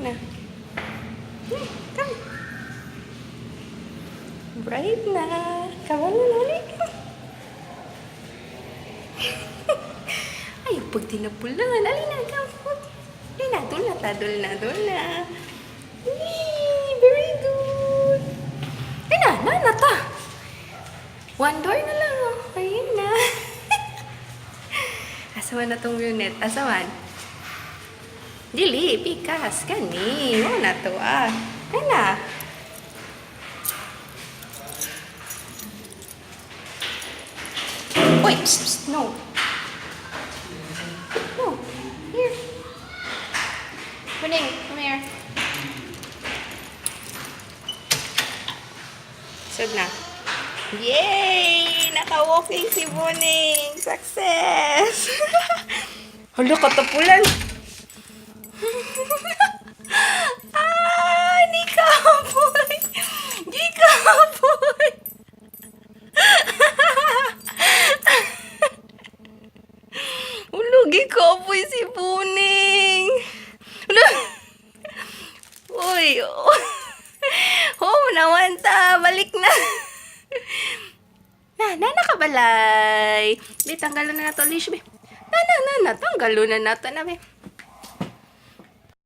Na. Come. Bright na. Come on, loli. Ay, pag tinapulan. Alina, come. Alina, dul na. Very good. Ay na ta. One door na lang, oh. Ayun na. Asaman na tong unit. Asaman? Dili, pikas. Kani. Oo na to, ah. Ay na. Uy, psst, no. No. Here. Buning, come here. Sud na. Yay! Naka-walking si Buning! Success! Hala, katapulan! Di ka apoy! Di ka apoy! Ulugi ka apoy si Buning! Hala! Uy! Home naman ta! Balik na! Nakabalay. Di, tanggalon na nato, Lish, be. Tanggalon na nato na, be.